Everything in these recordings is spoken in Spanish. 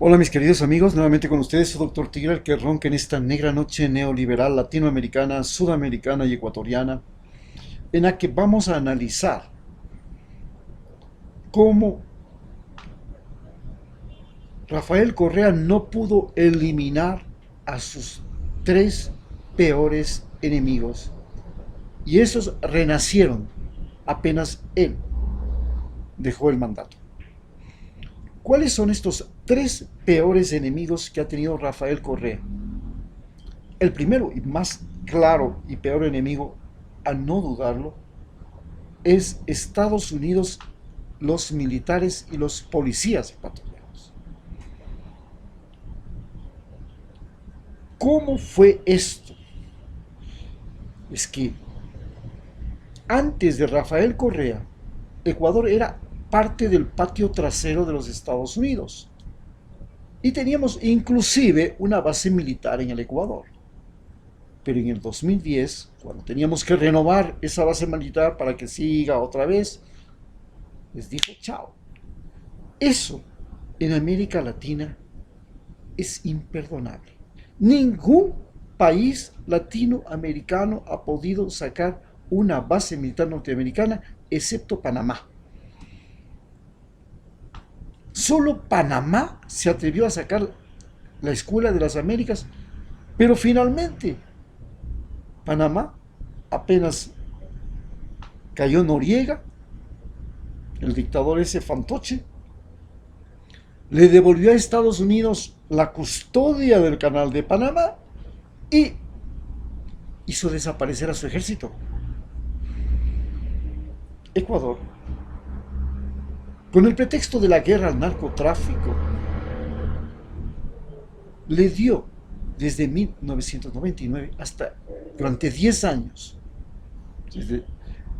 Hola mis queridos amigos, nuevamente con ustedes su doctor Tigre, el que ronca en esta negra noche neoliberal latinoamericana, sudamericana y ecuatoriana, en la que vamos a analizar cómo Rafael Correa no pudo eliminar a sus tres peores enemigos y esos renacieron apenas él dejó el mandato. ¿Cuáles son estos tres peores enemigos que ha tenido Rafael Correa? El primero y más claro y peor enemigo, a no dudarlo, es Estados Unidos, los militares y los policías ecuatorianos. ¿Cómo fue esto? Es que antes de Rafael Correa, Ecuador era parte del patio trasero de los Estados Unidos. Y teníamos inclusive una base militar en el Ecuador. Pero en el 2010, cuando teníamos que renovar esa base militar para que siga otra vez, les dijo chao. Eso en América Latina es imperdonable. Ningún país latinoamericano ha podido sacar una base militar norteamericana excepto Panamá. Solo Panamá se atrevió a sacar la Escuela de las Américas, pero finalmente Panamá apenas cayó Noriega, el dictador ese fantoche, le devolvió a Estados Unidos la custodia del canal de Panamá y hizo desaparecer a su ejército. Ecuador, con el pretexto de la guerra al narcotráfico, le dio desde 1999 hasta durante 10 años, desde,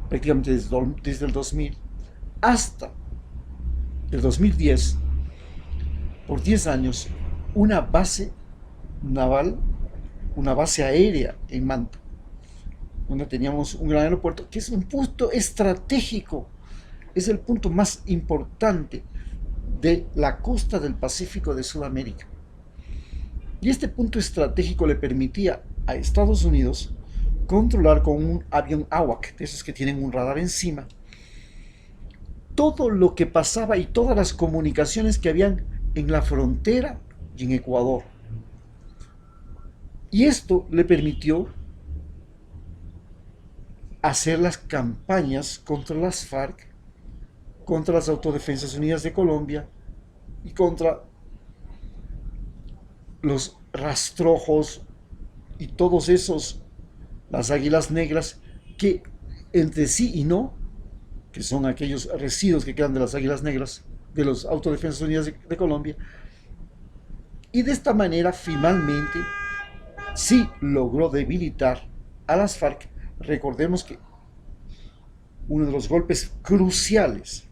prácticamente desde el 2000 hasta el 2010, por 10 años, una base naval, una base aérea en Manta, donde teníamos un gran aeropuerto, que es un punto estratégico, es el punto más importante de la costa del Pacífico de Sudamérica. Y este punto estratégico le permitía a Estados Unidos controlar con un avión AWAC, de esos que tienen un radar encima, todo lo que pasaba y todas las comunicaciones que habían en la frontera y en Ecuador. Y esto le permitió hacer las campañas contra las FARC, contra las Autodefensas Unidas de Colombia y contra los rastrojos y todos esos, las águilas negras, que entre sí y no, que son aquellos residuos que quedan de las águilas negras, de los Autodefensas Unidas de Colombia, y de esta manera finalmente sí logró debilitar a las FARC. Recordemos que uno de los golpes cruciales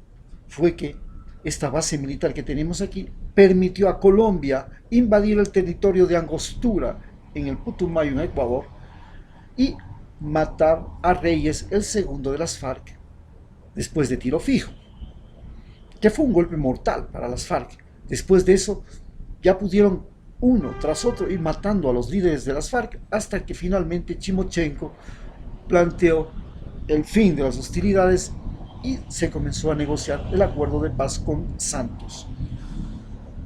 fue que esta base militar que tenemos aquí permitió a Colombia invadir el territorio de Angostura en el Putumayo, en Ecuador, y matar a Reyes, el segundo de las FARC, después de tiro fijo, que fue un golpe mortal para las FARC. Después de eso, ya pudieron uno tras otro ir matando a los líderes de las FARC hasta que finalmente Chimochenko planteó el fin de las hostilidades y se comenzó a negociar el acuerdo de paz con Santos,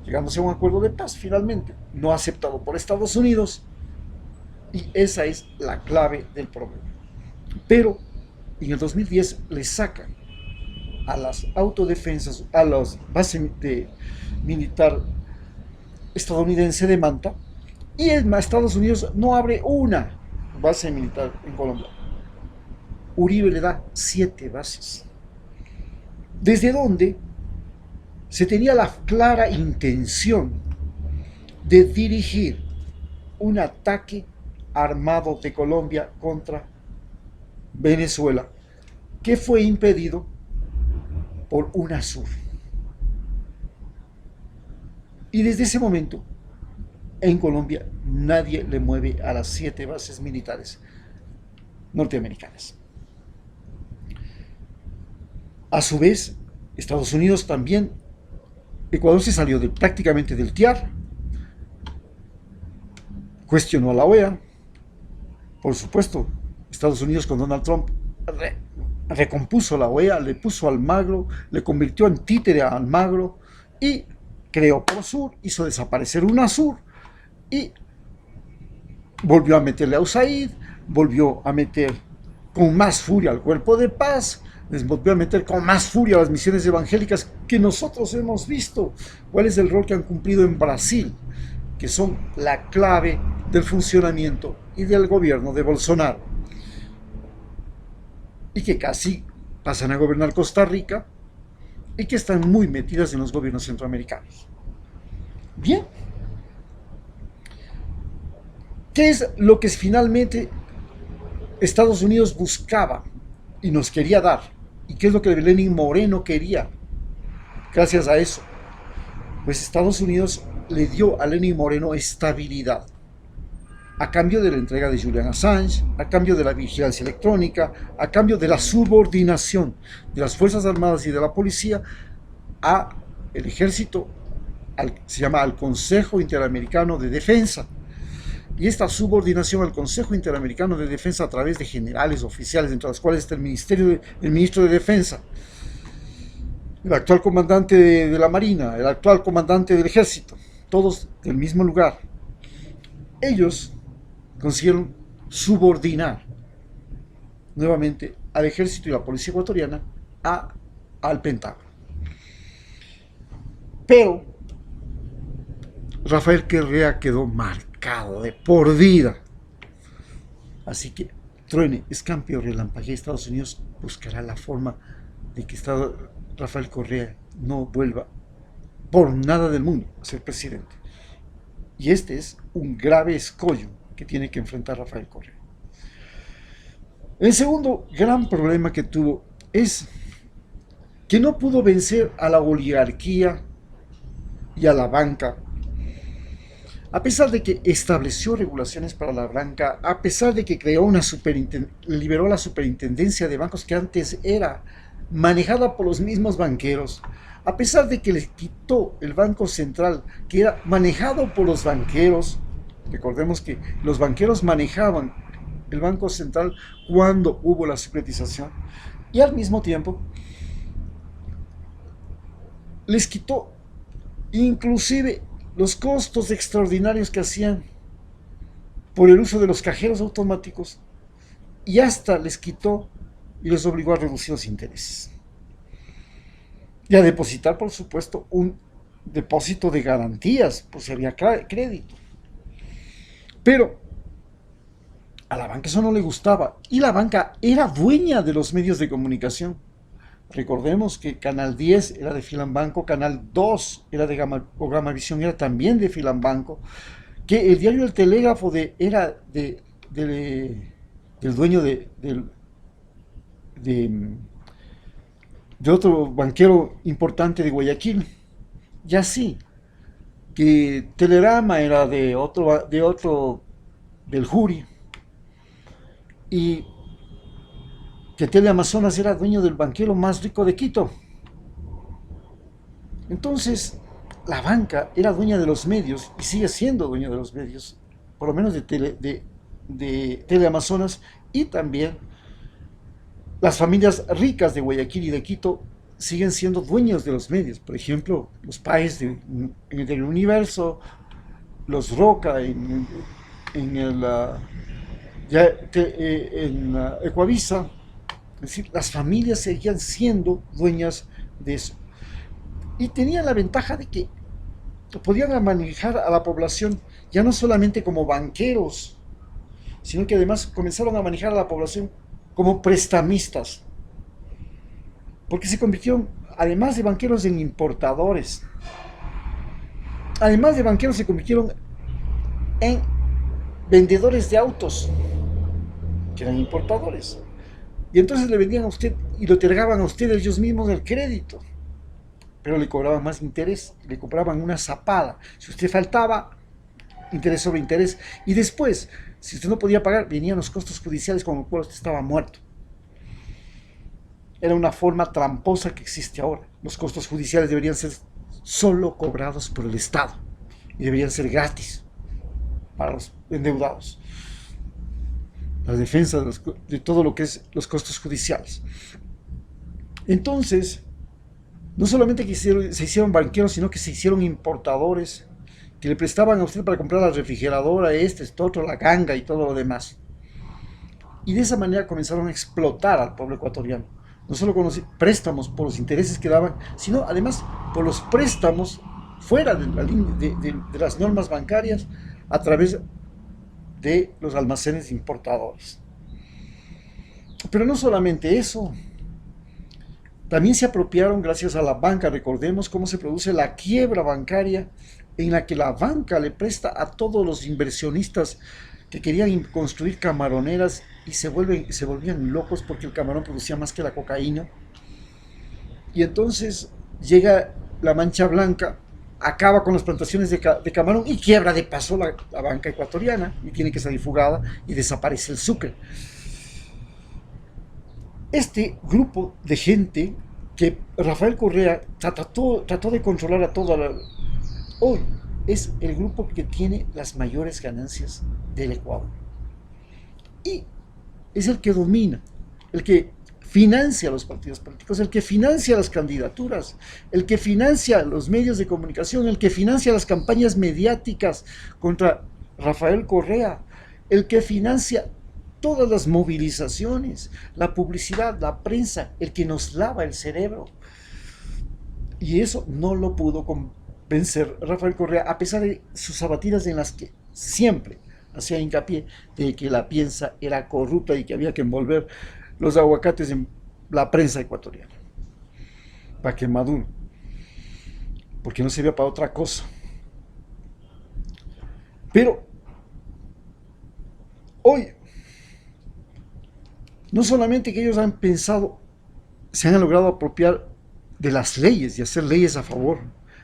llegándose a un acuerdo de paz finalmente, no aceptado por Estados Unidos, y esa es la clave del problema. Pero en el 2010 le sacan a las autodefensas, a las bases de militar estadounidense de Manta, y Estados Unidos no abre una base militar en Colombia. Uribe le da 7 bases. Desde donde se tenía la clara intención de dirigir un ataque armado de Colombia contra Venezuela, que fue impedido por UNASUR. Y desde ese momento, en Colombia, nadie le mueve a las 7 bases militares norteamericanas. A su vez, Estados Unidos también Ecuador se salió prácticamente del TIAR, cuestionó a la OEA, por supuesto, Estados Unidos con Donald Trump recompuso la OEA, le puso Almagro, le convirtió en títere a Almagro y creó Prosur, hizo desaparecer UNASUR y volvió a meterle a USAID, volvió a meter con más furia al Cuerpo de Paz, les volvió a meter con más furia a las misiones evangélicas que nosotros hemos visto. ¿Cuál es el rol que han cumplido en Brasil? Que son la clave del funcionamiento y del gobierno de Bolsonaro. Y que casi pasan a gobernar Costa Rica y que están muy metidas en los gobiernos centroamericanos. Bien. ¿Qué es lo que finalmente Estados Unidos buscaba y nos quería dar? ¿Y qué es lo que Lenín Moreno quería? Gracias a eso, pues Estados Unidos le dio a Lenín Moreno estabilidad, a cambio de la entrega de Julian Assange, a cambio de la vigilancia electrónica, a cambio de la subordinación de las Fuerzas Armadas y de la policía a el ejército, se llama al Consejo Interamericano de Defensa. Y esta subordinación al Consejo Interamericano de Defensa a través de generales oficiales, entre los cuales está el ministro de Defensa, el actual comandante de la Marina, el actual comandante del Ejército, todos del mismo lugar. Ellos consiguieron subordinar nuevamente al Ejército y la Policía Ecuatoriana al Pentágono. Pero Rafael Correa quedó marcado de por vida. Así que truene, escampe o relampaguee, Estados Unidos buscará la forma de que Rafael Correa no vuelva por nada del mundo a ser presidente. Y este es un grave escollo que tiene que enfrentar Rafael Correa. El segundo gran problema que tuvo es que no pudo vencer a la oligarquía y a la banca, a pesar de que estableció regulaciones para la banca, a pesar de que creó liberó la superintendencia de bancos que antes era manejada por los mismos banqueros, a pesar de que les quitó el Banco Central, que era manejado por los banqueros. Recordemos que los banqueros manejaban el Banco Central cuando hubo la securitización, y al mismo tiempo les quitó inclusive los costos extraordinarios que hacían por el uso de los cajeros automáticos, y hasta les quitó y les obligó a reducir los intereses y a depositar, por supuesto, un depósito de garantías por si había crédito. Pero a la banca eso no le gustaba, y la banca era dueña de los medios de comunicación. Recordemos que Canal 10 era de Filambanco, Canal 2 era de Gamavisión, era también de Filambanco, que el diario El Telégrafo era del dueño de otro banquero importante de Guayaquil, y así, que Telerama era del Juri, y que Teleamazonas era dueño del banquero más rico de Quito. Entonces, la banca era dueña de los medios y sigue siendo dueña de los medios, por lo menos de Teleamazonas, y también las familias ricas de Guayaquil y de Quito siguen siendo dueños de los medios. Por ejemplo, los Páez del Universo, los Roca en Ecuavisa. Es decir, las familias seguían siendo dueñas de eso. Y tenían la ventaja de que podían manejar a la población ya no solamente como banqueros, sino que además comenzaron a manejar a la población como prestamistas. Porque se convirtieron, además de banqueros, en importadores. Además de banqueros, se convirtieron en vendedores de autos, que eran importadores. Y entonces le vendían a usted y le otorgaban a usted ellos mismos el crédito, pero le cobraban más interés, le cobraban una zapada. Si usted faltaba, interés sobre interés. Y después, si usted no podía pagar, venían los costos judiciales, con lo cual usted estaba muerto. Era una forma tramposa que existe ahora. Los costos judiciales deberían ser solo cobrados por el Estado y deberían ser gratis para los endeudados. La defensa de todo lo que es los costos judiciales. Entonces, no solamente que se hicieron banqueros, sino que se hicieron importadores, que le prestaban a usted para comprar la refrigeradora, esto, otro, la ganga y todo lo demás. Y de esa manera comenzaron a explotar al pueblo ecuatoriano. No solo con los préstamos por los intereses que daban, sino además por los préstamos fuera de, de las normas bancarias a través de los almacenes importadores. Pero no solamente eso, también se apropiaron gracias a la banca. Recordemos cómo se produce la quiebra bancaria, en la que la banca le presta a todos los inversionistas que querían construir camaroneras y se volvían locos porque el camarón producía más que la cocaína. Y entonces llega la Mancha Blanca, acaba con las plantaciones de camarón y quiebra de paso la banca ecuatoriana y tiene que salir fugada y desaparece el Sucre. Este grupo de gente que Rafael Correa trató de controlar a toda hoy es el grupo que tiene las mayores ganancias del Ecuador. Y es el que domina, el que financia los partidos políticos, el que financia las candidaturas, el que financia los medios de comunicación, el que financia las campañas mediáticas contra Rafael Correa, el que financia todas las movilizaciones, la publicidad, la prensa, el que nos lava el cerebro. Y eso no lo pudo convencer Rafael Correa, a pesar de sus abatidas en las que siempre hacía hincapié de que la prensa era corrupta y que había que envolver los aguacates en la prensa ecuatoriana para que madure, porque no servía para otra cosa. Pero hoy, no solamente que ellos han pensado, se han logrado apropiar de las leyes y hacer leyes a favor,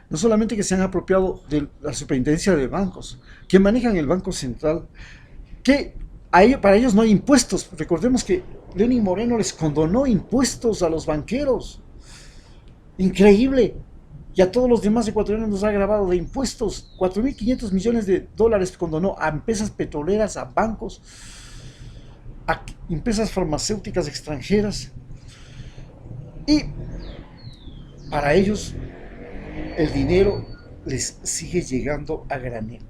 no solamente que se han apropiado de la superintendencia de bancos, que manejan el Banco Central, que para ellos no hay impuestos. Recordemos que Lenín Moreno les condonó impuestos a los banqueros. Increíble. Y a todos los demás ecuatorianos nos ha grabado de impuestos. 4.500 millones de dólares condonó a empresas petroleras, a bancos, a empresas farmacéuticas extranjeras. Y para ellos el dinero les sigue llegando a granel.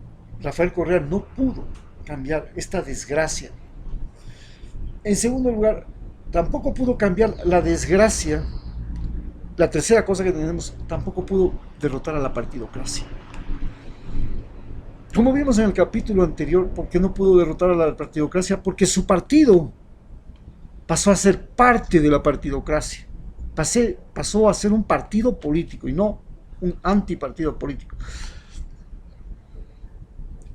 Rafael Correa no pudo cambiar esta desgracia. En segundo lugar, tampoco pudo cambiar la desgracia. La tercera cosa que tenemos, tampoco pudo derrotar a la partidocracia. Como vimos en el capítulo anterior, ¿por qué no pudo derrotar a la partidocracia? Porque su partido pasó a ser parte de la partidocracia. Pasó a ser un partido político y no un antipartido político.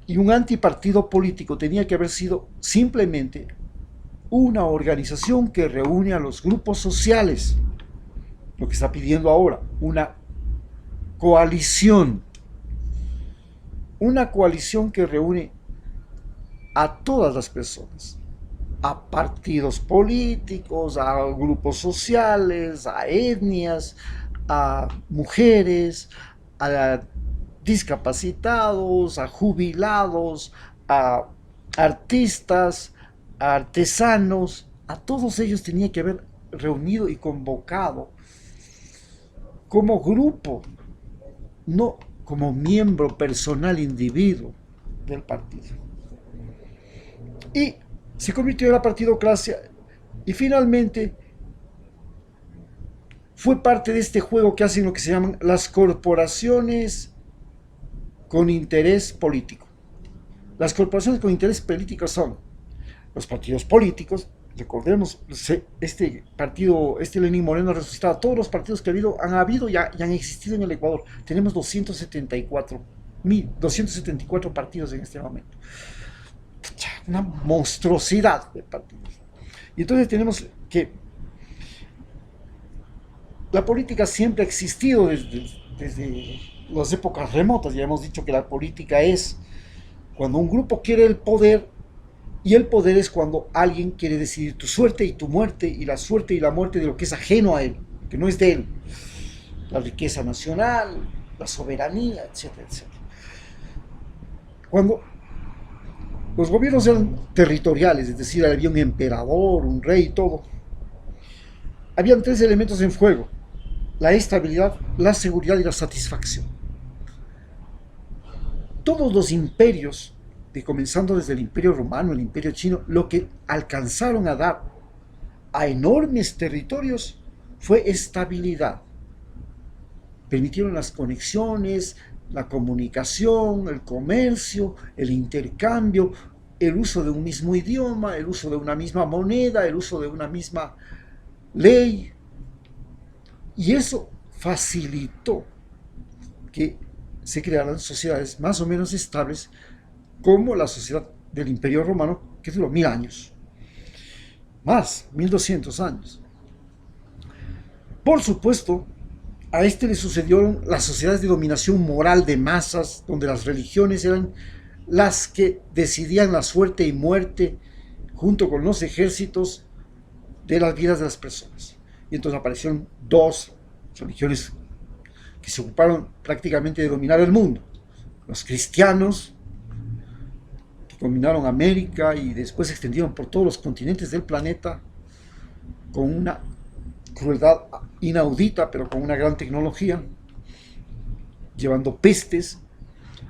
Y un antipartido político tenía que haber sido simplemente una organización que reúne a los grupos sociales. Lo que está pidiendo ahora, una coalición. Una coalición que reúne a todas las personas, a partidos políticos, a grupos sociales, a etnias, a mujeres, a discapacitados, a jubilados, a artistas, a artesanos. A todos ellos tenía que haber reunido y convocado como grupo, no como miembro personal, individuo del partido. Y se convirtió en la partidocracia y finalmente fue parte de este juego que hacen lo que se llaman las corporaciones con interés político. Las corporaciones con interés político son los partidos políticos. Recordemos, este partido, Lenín Moreno ha resucitado a todos los partidos que han habido y han existido en el Ecuador. Tenemos 274 partidos en este momento. Una monstruosidad de partidos. Y entonces tenemos que la política siempre ha existido desde las épocas remotas. Ya hemos dicho que la política es cuando un grupo quiere el poder, y el poder es cuando alguien quiere decidir tu suerte y tu muerte, y la suerte y la muerte de lo que es ajeno a él, que no es de él. La riqueza nacional, la soberanía, etcétera, etcétera. Cuando los gobiernos eran territoriales, es decir, había un emperador, un rey y todo, habían tres elementos en juego: la estabilidad, la seguridad y la satisfacción. Todos los imperios, comenzando desde el imperio romano, el imperio chino, lo que alcanzaron a dar a enormes territorios fue estabilidad. Permitieron las conexiones, la comunicación, el comercio, el intercambio, el uso de un mismo idioma, el uso de una misma moneda, el uso de una misma ley. Y eso facilitó que se crearan sociedades más o menos estables, como la sociedad del Imperio Romano, que duró 1000 años, más 1200 años. Por supuesto, a este le sucedieron las sociedades de dominación moral de masas, donde las religiones eran las que decidían la suerte y muerte, junto con los ejércitos, de las vidas de las personas. Y entonces aparecieron dos religiones que se ocuparon prácticamente de dominar el mundo: los cristianos, que dominaron América y después se extendieron por todos los continentes del planeta con una crueldad inaudita, pero con una gran tecnología, llevando pestes;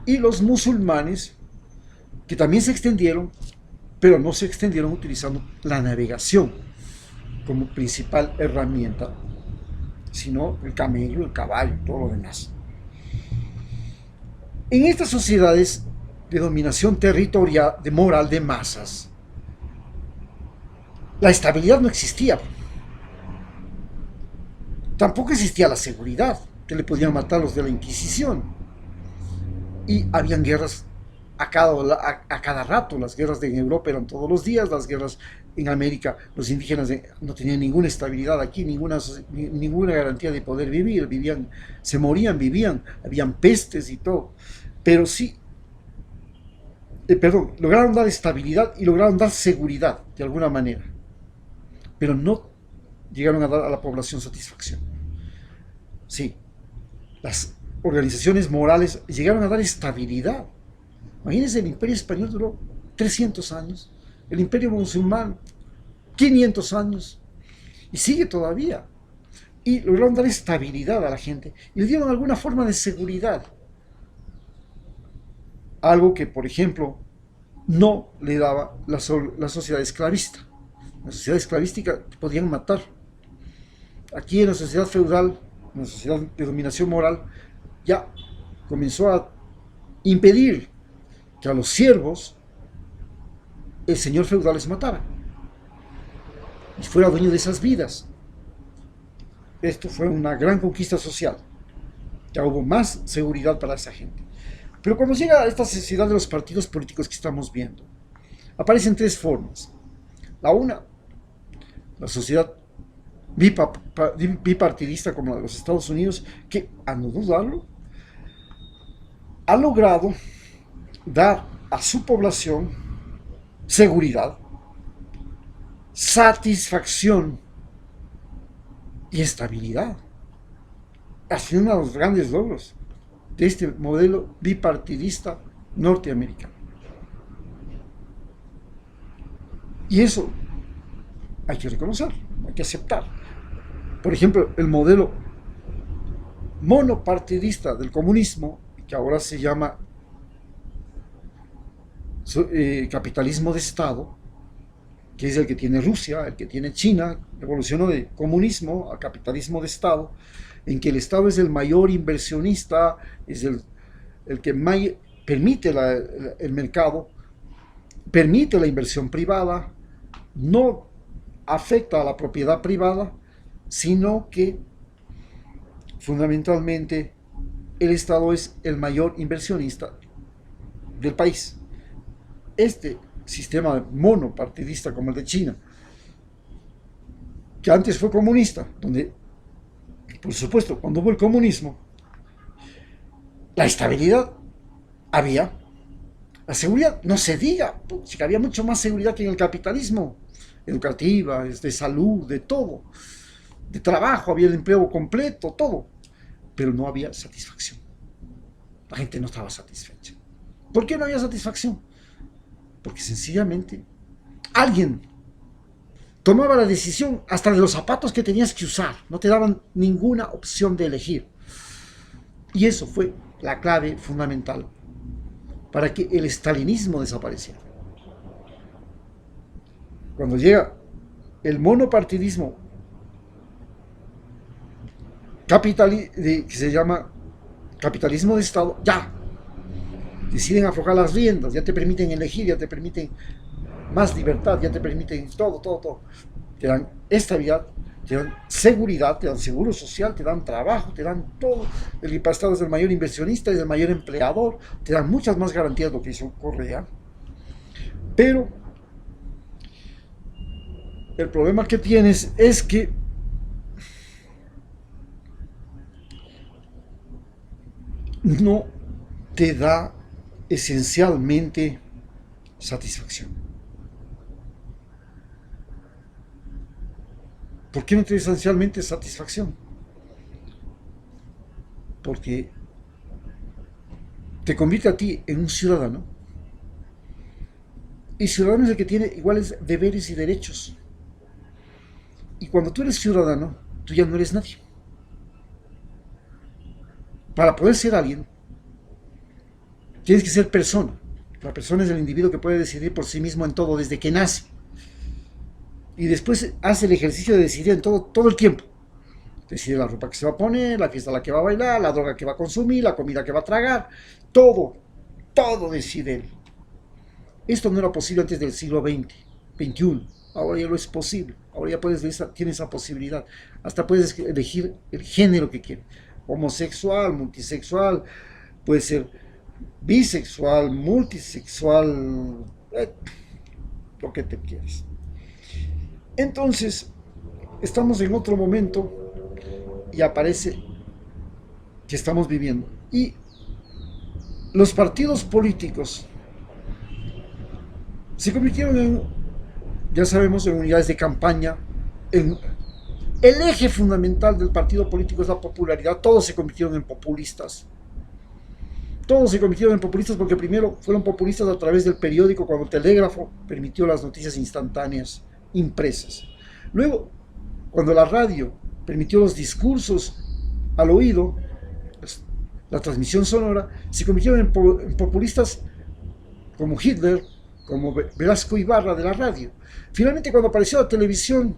y los musulmanes, que también se extendieron, pero no se extendieron utilizando la navegación como principal herramienta, sino el camello, el caballo y todo lo demás. En estas sociedades de dominación territorial, de moral de masas, la estabilidad no existía. Tampoco existía la seguridad, que le podían matar los de la Inquisición. Y habían guerras a cada rato. Las guerras en Europa eran todos los días, las guerras en América, los indígenas no tenían ninguna estabilidad aquí, ninguna garantía de poder vivir, se morían, vivían, habían pestes y todo. Pero sí, lograron dar estabilidad y lograron dar seguridad de alguna manera, pero no llegaron a dar a la población satisfacción. Sí, las organizaciones morales llegaron a dar estabilidad. Imagínense, el Imperio Español duró 300 años, el Imperio Musulmán 500 años, y sigue todavía. Y lograron dar estabilidad a la gente y le dieron alguna forma de seguridad. Algo que, por ejemplo, no le daba la sociedad esclavista. La sociedad esclavística podían matar. Aquí en la sociedad feudal, en la sociedad de dominación moral, ya comenzó a impedir que a los siervos el señor feudal les matara y fuera dueño de esas vidas. Esto fue una gran conquista social. Ya hubo más seguridad para esa gente. Pero cuando llega a esta sociedad de los partidos políticos que estamos viendo, aparecen tres formas. La una, la sociedad bipartidista como la de los Estados Unidos, que, a no dudarlo, ha logrado dar a su población seguridad, satisfacción y estabilidad. Ha sido uno de los grandes logros de este modelo bipartidista norteamericano. Y eso hay que reconocer, hay que aceptar. Por ejemplo, el modelo monopartidista del comunismo, que ahora se llama capitalismo de Estado, que es el que tiene Rusia, el que tiene China, evolucionó de comunismo a capitalismo de Estado, en que el Estado es el mayor inversionista, es el que permite el mercado, permite la inversión privada, no afecta a la propiedad privada, sino que fundamentalmente el Estado es el mayor inversionista del país. Este sistema monopartidista como el de China, que antes fue comunista, donde, por supuesto, cuando hubo el comunismo, la estabilidad había, la seguridad no se diga, que había mucho más seguridad que en el capitalismo, educativa, de salud, de todo, de trabajo, había el empleo completo, todo, pero no había satisfacción. La gente no estaba satisfecha. ¿Por qué no había satisfacción? Porque sencillamente alguien tomaba la decisión hasta de los zapatos que tenías que usar. No te daban ninguna opción de elegir. Y eso fue la clave fundamental para que el estalinismo desapareciera. Cuando llega el monopartidismo que se llama capitalismo de Estado, ya deciden aflojar las riendas, ya te permiten elegir, ya te permiten más libertad, ya te permiten todo. Te dan estabilidad, te dan seguridad, te dan seguro social, te dan trabajo, te dan todo. El Estado es el mayor inversionista, es el mayor empleador, te dan muchas más garantías de lo que eso ocurre ya. Pero el problema que tienes es que no te da esencialmente satisfacción. ¿Por qué no te da esencialmente satisfacción? Porque te convierte a ti en un ciudadano. Y ciudadano es el que tiene iguales deberes y derechos. Y cuando tú eres ciudadano, tú ya no eres nadie. Para poder ser alguien, tienes que ser persona. La persona es el individuo que puede decidir por sí mismo en todo desde que nace. Y después hace el ejercicio de decidir en todo el tiempo. Decide la ropa que se va a poner, la fiesta a la que va a bailar, la droga que va a consumir, la comida que va a tragar. Todo decide él. Esto no era posible antes del siglo XX, XXI. Ahora ya lo es posible. Ahora ya tienes esa posibilidad. Hasta puedes elegir el género que quieres. Homosexual, multisexual, puede ser bisexual, multisexual, lo que te quieras. Entonces, estamos en otro momento y aparece que estamos viviendo. Y los partidos políticos se convirtieron en, ya sabemos, en unidades de campaña. El eje fundamental del partido político es la popularidad. Todos se convirtieron en populistas. Todos se convirtieron en populistas porque primero fueron populistas a través del periódico, cuando el telégrafo permitió las noticias instantáneas impresas. Luego, cuando la radio permitió los discursos al oído, la transmisión sonora, se convirtieron en populistas como Hitler, como Velasco Ibarra de la radio. Finalmente, cuando apareció la televisión,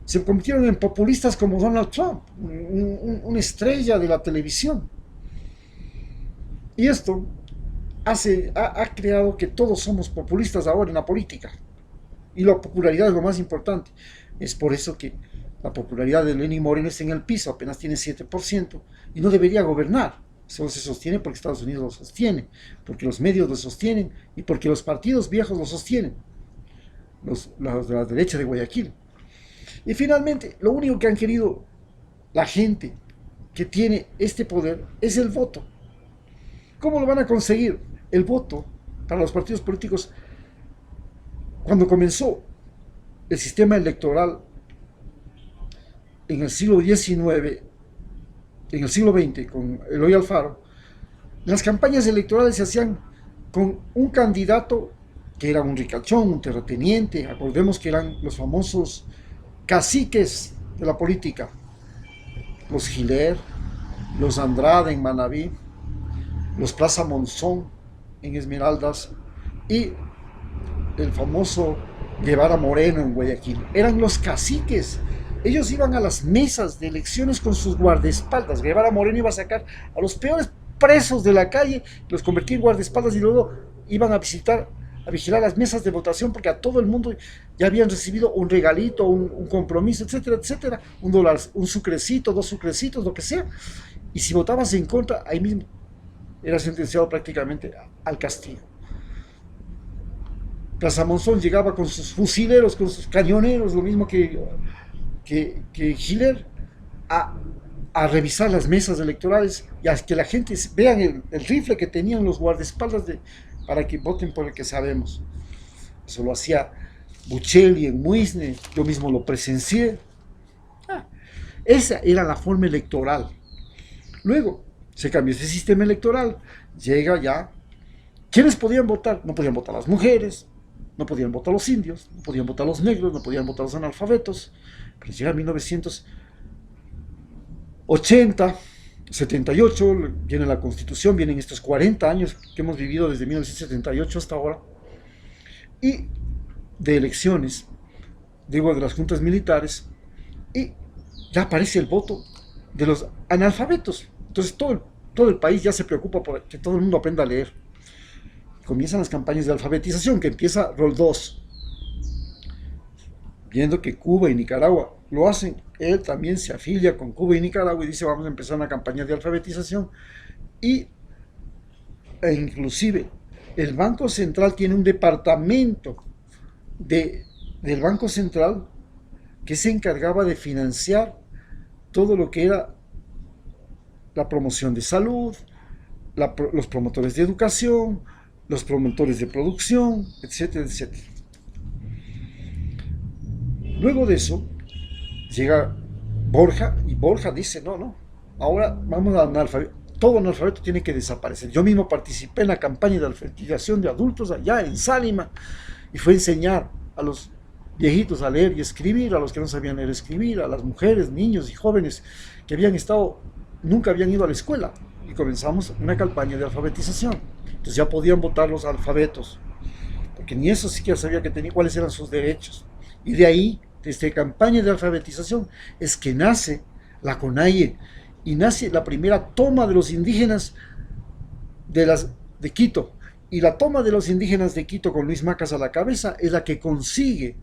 se convirtieron en populistas como Donald Trump, una estrella de la televisión. Y esto ha creado que todos somos populistas ahora en la política. Y la popularidad es lo más importante. Es por eso que la popularidad de Lenín Moreno está en el piso, apenas tiene 7%, y no debería gobernar. Solo se sostiene porque Estados Unidos lo sostiene, porque los medios lo sostienen y porque los partidos viejos lo sostienen, los de la derecha de Guayaquil. Y finalmente, lo único que han querido la gente que tiene este poder es el voto. ¿Cómo lo van a conseguir? El voto para los partidos políticos. Cuando comenzó el sistema electoral en el siglo XIX, en el siglo XX, con Eloy Alfaro, las campañas electorales se hacían con un candidato que era un ricachón, un terrateniente. Acordemos que eran los famosos caciques de la política, los Giler, los Andrade en Manabí, los Plaza Monzón en Esmeraldas y el famoso Guevara Moreno en Guayaquil. Eran los caciques. Ellos iban a las mesas de elecciones con sus guardaespaldas. Guevara Moreno iba a sacar a los peores presos de la calle, los convertía en guardaespaldas y luego iban a vigilar las mesas de votación, porque a todo el mundo ya habían recibido un regalito, un compromiso, etcétera, etcétera, $1, un sucrecito, 2 sucrecitos, lo que sea. Y si votabas en contra, ahí mismo era sentenciado prácticamente al castigo. Plaza Monzón llegaba con sus fusileros, con sus cañoneros, lo mismo que Giler, a revisar las mesas electorales y a que la gente vean el rifle que tenían los guardaespaldas para que voten por el que sabemos. Eso lo hacía Buccelli en Muisne, yo mismo lo presencié. Esa era la forma electoral. Luego se cambió ese sistema electoral, llega ya. ¿Quiénes podían votar? No podían votar las mujeres, no podían votar los indios, no podían votar los negros, no podían votar los analfabetos. Pero llega 1980, 78, viene la Constitución, vienen estos 40 años que hemos vivido desde 1978 hasta ahora, y de elecciones, digo, de las juntas militares, y ya aparece el voto de los analfabetos. Entonces todo el país ya se preocupa por que todo el mundo aprenda a leer. Comienzan las campañas de alfabetización, que empieza Rol 2. Viendo que Cuba y Nicaragua lo hacen, él también se afilia con Cuba y Nicaragua y dice, vamos a empezar una campaña de alfabetización. E inclusive el Banco Central tiene un departamento del Banco Central que se encargaba de financiar todo lo que era la promoción de salud, los promotores de educación, los promotores de producción, etcétera, etcétera. Luego de eso, llega Borja, y Borja dice, no, ahora vamos a analfabeto, todo analfabeto tiene que desaparecer. Yo mismo participé en la campaña de alfabetización de adultos allá en Sálima, y fue enseñar a los viejitos a leer y escribir, a los que no sabían leer y escribir, a las mujeres, niños y jóvenes que nunca habían ido a la escuela, y comenzamos una campaña de alfabetización. Entonces ya podían votar los alfabetos, porque ni eso siquiera sabía cuáles eran sus derechos. Y de ahí, desde campaña de alfabetización, es que nace la CONAIE, y nace la primera toma de los indígenas de Quito. Y la toma de los indígenas de Quito con Luis Macas a la cabeza es la que consigue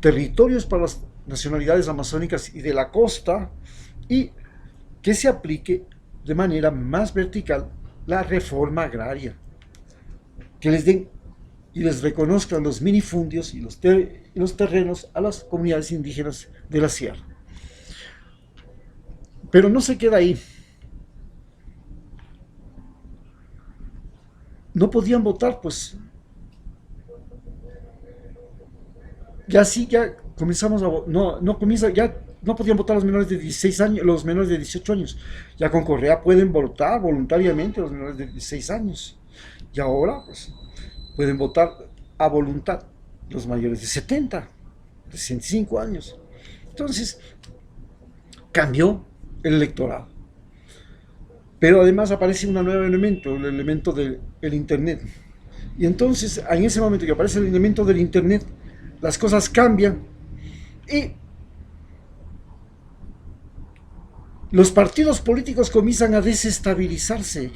territorios para las nacionalidades amazónicas y de la costa, y que se aplique de manera más vertical la reforma agraria, que les den y les reconozcan los minifundios y los terrenos a las comunidades indígenas de la sierra. Pero no se queda ahí. No podían votar, pues. Ya sí, ya comenzamos a ya no podían votar los menores de 16 años, los menores de 18 años. Ya con Correa pueden votar voluntariamente los menores de 16 años. Y ahora, pues, pueden votar a voluntad los mayores de 70, de 65 años. Entonces, cambió el electorado. Pero además aparece un nuevo elemento, el elemento del Internet. Y entonces, en ese momento que aparece el elemento del Internet, las cosas cambian y los partidos políticos comienzan a desestabilizarse.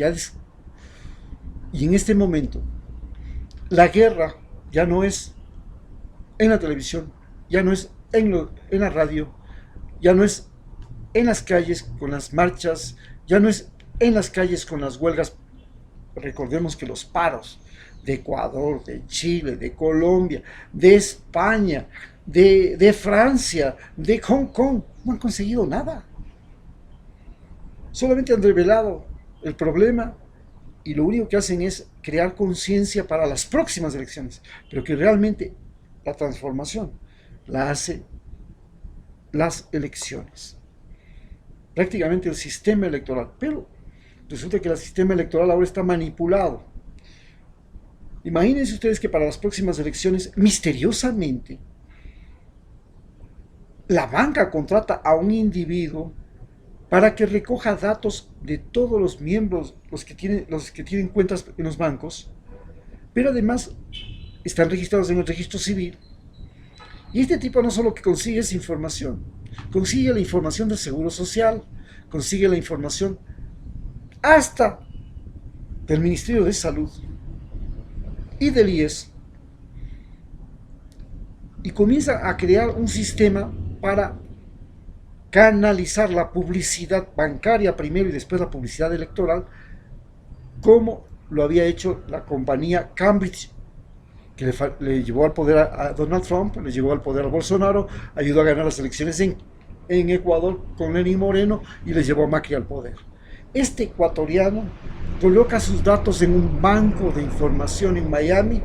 Y en este momento, la guerra ya no es en la televisión, ya no es en la radio, ya no es en las calles con las marchas, ya no es en las calles con las huelgas. Recordemos que los paros de Ecuador, de Chile, de Colombia, de España, de Francia, de Hong Kong, no han conseguido nada. Solamente han revelado el problema y lo único que hacen es crear conciencia para las próximas elecciones, pero que realmente la transformación la hace las elecciones, prácticamente el sistema electoral. Pero resulta que el sistema electoral ahora está manipulado. Imagínense ustedes que para las próximas elecciones, misteriosamente, la banca contrata a un individuo para que recoja datos de todos los miembros, los que tienen cuentas en los bancos, pero además están registrados en el registro civil. Y este tipo no solo que consigue esa información, consigue la información del Seguro Social, consigue la información hasta del Ministerio de Salud y del IES, y comienza a crear un sistema para canalizar la publicidad bancaria primero y después la publicidad electoral, como lo había hecho la compañía Cambridge, que le llevó al poder a Donald Trump, le llevó al poder a Bolsonaro, ayudó a ganar las elecciones en Ecuador con Lenín Moreno y le llevó a Macri al poder. Este ecuatoriano coloca sus datos en un banco de información en Miami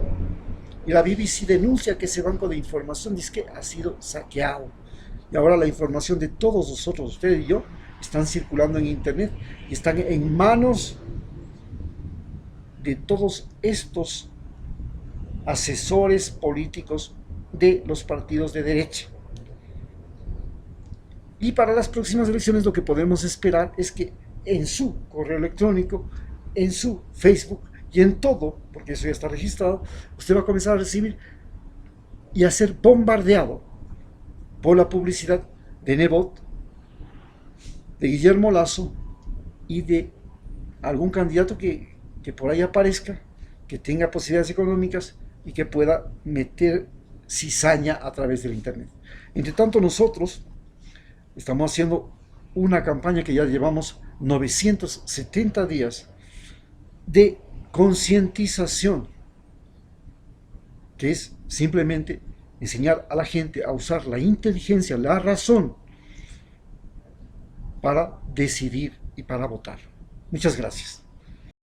y la BBC denuncia que ese banco de información dice que ha sido saqueado. Y ahora la información de todos nosotros, usted y yo, están circulando en internet y están en manos de todos estos asesores políticos de los partidos de derecha. Y para las próximas elecciones lo que podemos esperar es que en su correo electrónico, en su Facebook y en todo, porque eso ya está registrado, usted va a comenzar a recibir y a ser bombardeado por la publicidad de Nebot, de Guillermo Lasso y de algún candidato que por ahí aparezca, que tenga posibilidades económicas y que pueda meter cizaña a través del internet. Entre tanto, nosotros estamos haciendo una campaña que ya llevamos 970 días de concientización, que es simplemente enseñar a la gente a usar la inteligencia, la razón, para decidir y para votar. Muchas gracias.